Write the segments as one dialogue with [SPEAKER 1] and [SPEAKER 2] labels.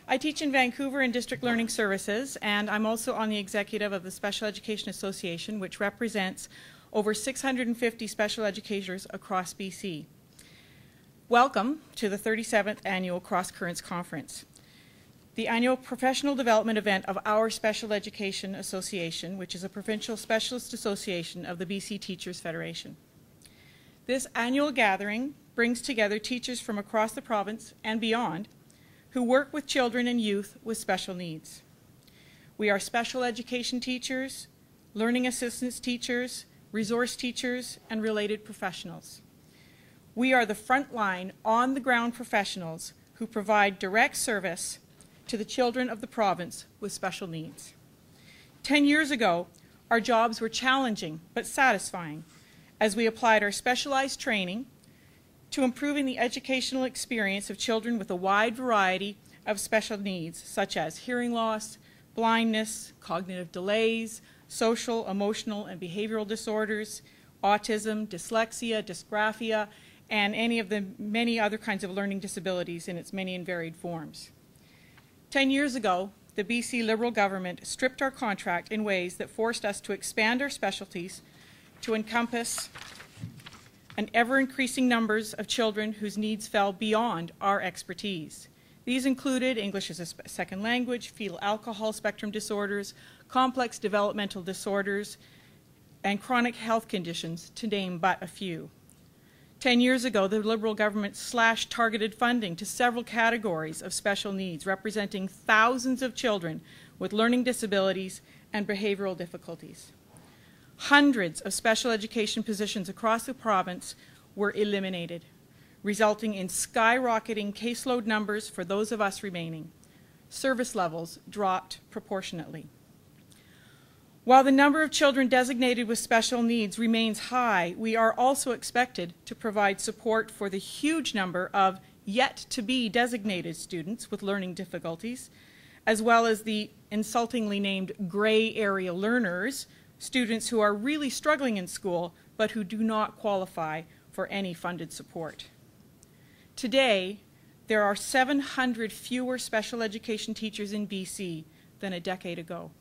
[SPEAKER 1] I teach in Vancouver in District Learning Services, and I'm also on the executive of the Special Education Association, which represents over 650 special educators across BC. Welcome to the 37th Annual Cross Currents Conference, the annual professional development event of our Special Education Association, which is a provincial specialist association of the BC Teachers Federation. This annual gathering brings together teachers from across the province and beyond who work with children and youth with special needs. We are special education teachers, learning assistance teachers, resource teachers, and related professionals. We are the frontline, on-the-ground professionals who provide direct service to the children of the province with special needs. 10 years ago, our jobs were challenging but satisfying as we applied our specialized training to improving the educational experience of children with a wide variety of special needs, such as hearing loss, blindness, cognitive delays, social, emotional, and behavioral disorders, autism, dyslexia, dysgraphia, and any of the many other kinds of learning disabilities in its many and varied forms. 10 years ago, the BC Liberal government stripped our contract in ways that forced us to expand our specialties to encompass an ever-increasing numbers of children whose needs fell beyond our expertise. These included English as a second language, fetal alcohol spectrum disorders, complex developmental disorders, and chronic health conditions, to name but a few. 10 years ago, the Liberal government slashed targeted funding to several categories of special needs, representing thousands of children with learning disabilities and behavioral difficulties. Hundreds of special education positions across the province were eliminated, resulting in skyrocketing caseload numbers for those of us remaining. Service levels dropped proportionately. While the number of children designated with special needs remains high, we are also expected to provide support for the huge number of yet-to-be designated students with learning difficulties, as well as the insultingly named gray area learners, students who are really struggling in school but who do not qualify for any funded support. Today, there are 700 fewer special education teachers in BC than a decade ago.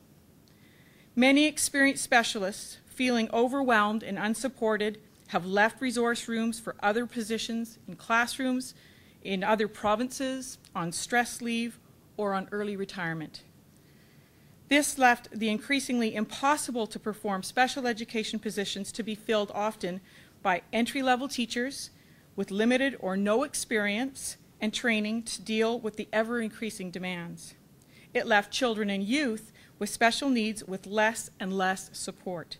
[SPEAKER 1] Many experienced specialists, feeling overwhelmed and unsupported, have left resource rooms for other positions in classrooms, in other provinces, on stress leave, or on early retirement. This left the increasingly impossible to perform special education positions to be filled often by entry-level teachers with limited or no experience and training to deal with the ever-increasing demands. It left children and youth with special needs with less and less support,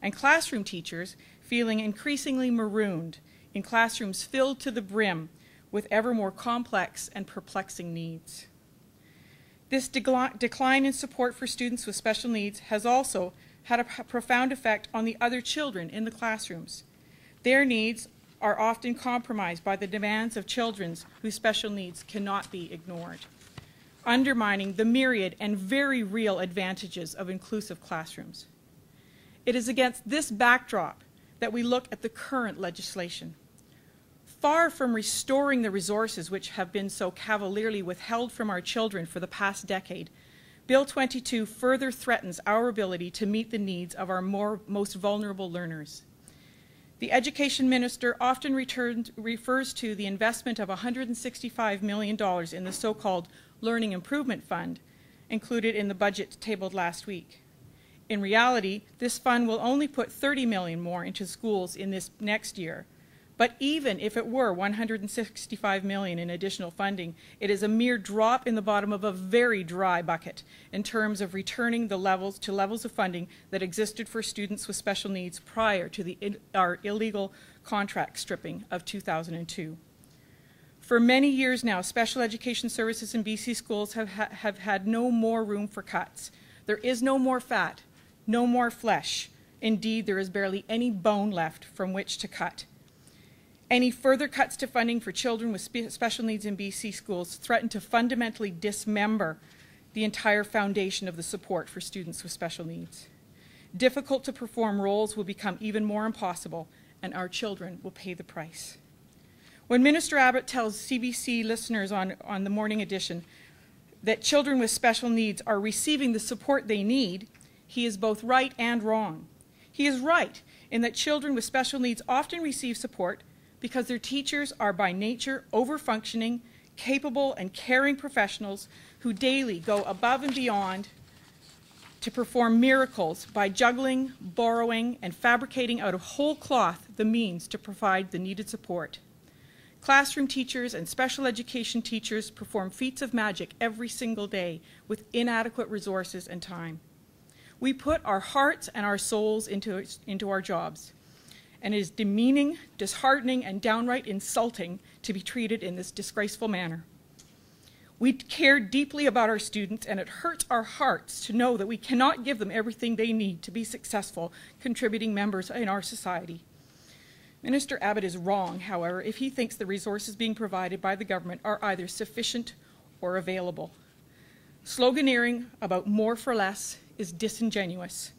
[SPEAKER 1] and classroom teachers feeling increasingly marooned in classrooms filled to the brim with ever more complex and perplexing needs. This decline in support for students with special needs has also had a profound effect on the other children in the classrooms. Their needs are often compromised by the demands of children whose special needs cannot be ignored, undermining the myriad and very real advantages of inclusive classrooms. It is against this backdrop that we look at the current legislation. Far from restoring the resources which have been so cavalierly withheld from our children for the past decade, Bill 22 further threatens our ability to meet the needs of our most vulnerable learners. The Education Minister often refers to the investment of $165 million in the so-called Learning Improvement Fund, included in the budget tabled last week. In reality, this fund will only put $30 million more into schools in this next year. But even if it were $165 million in additional funding, it is a mere drop in the bottom of a very dry bucket in terms of returning the levels of funding that existed for students with special needs prior to our illegal contract stripping of 2002. For many years now, special education services in BC schools have had no more room for cuts. There is no more fat, no more flesh. Indeed, there is barely any bone left from which to cut. Any further cuts to funding for children with special needs in BC schools threaten to fundamentally dismember the entire foundation of the support for students with special needs. Difficult to perform roles will become even more impossible, and our children will pay the price. When Minister Abbott tells CBC listeners on the morning edition that children with special needs are receiving the support they need, he is both right and wrong. He is right in that children with special needs often receive support because their teachers are by nature over-functioning, capable and caring professionals who daily go above and beyond to perform miracles by juggling, borrowing, and fabricating out of whole cloth the means to provide the needed support. Classroom teachers and special education teachers perform feats of magic every single day with inadequate resources and time. We put our hearts and our souls into our jobs, and it is demeaning, disheartening, and downright insulting to be treated in this disgraceful manner. We care deeply about our students, and it hurts our hearts to know that we cannot give them everything they need to be successful, contributing members in our society. Minister Abbott is wrong, however, if he thinks the resources being provided by the government are either sufficient or available. Sloganeering about more for less is disingenuous.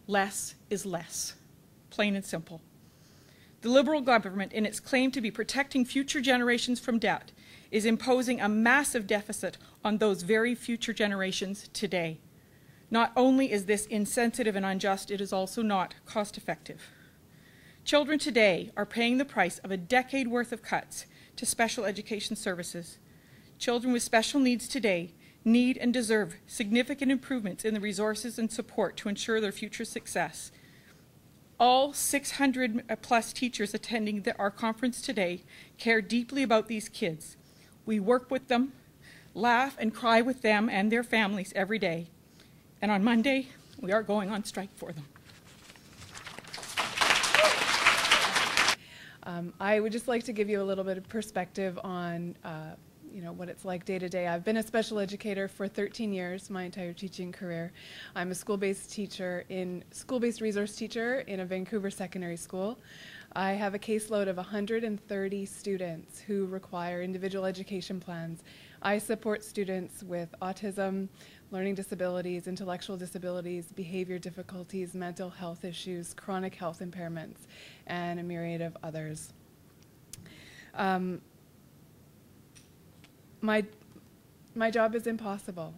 [SPEAKER 1] Less is less, plain and simple. The Liberal government, in its claim to be protecting future generations from debt, is imposing a massive deficit on those very future generations today. Not only is this insensitive and unjust, it is also not cost-effective. Children today are paying the price of a decade worth of cuts to special education services. Children with special needs today need and deserve significant improvements in the resources and support to ensure their future success. All 600 plus teachers attending our conference today care deeply about these kids. We work with them, laugh and cry with them and their families every day. And on Monday, we are going on strike for them.
[SPEAKER 2] I would just like to give you a little bit of perspective on what it's like day to day. I've been a special educator for 13 years, my entire teaching career. I'm a school-based resource teacher in a Vancouver secondary school. I have a caseload of 130 students who require individual education plans. I support students with autism, learning disabilities, intellectual disabilities, behavior difficulties, mental health issues, chronic health impairments, and a myriad of others. My job is impossible,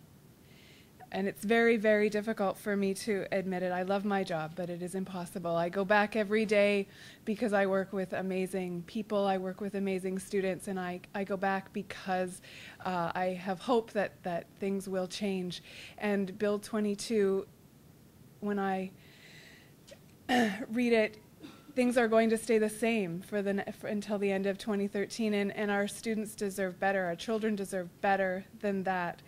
[SPEAKER 2] and it's very, very difficult for me to admit it. I love my job, but it is impossible. I go back every day because I work with amazing people, I work with amazing students, and I go back because I have hope that things will change. And Bill 22, when I read it, things are going to stay the same until the end of 2013, and our students deserve better. Our children deserve better than that.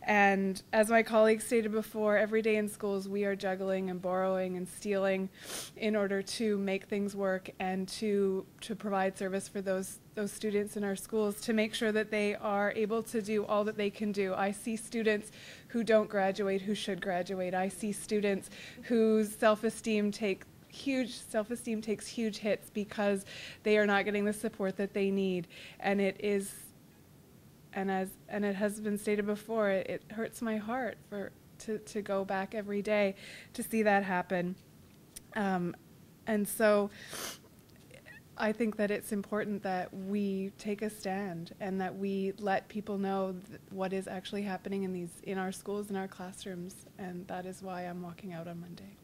[SPEAKER 2] And as my colleagues stated before, every day in schools we are juggling and borrowing and stealing in order to make things work and to provide service for those students in our schools, to make sure that they are able to do all that they can do. I see students who don't graduate who should graduate. I see students whose self-esteem takes huge hits because they are not getting the support that they need. And it has been stated before, it hurts my heart to go back every day to see that happen. And so I think that it's important that we take a stand and that we let people know what is actually happening in our schools and our classrooms, and that is why I'm walking out on Monday.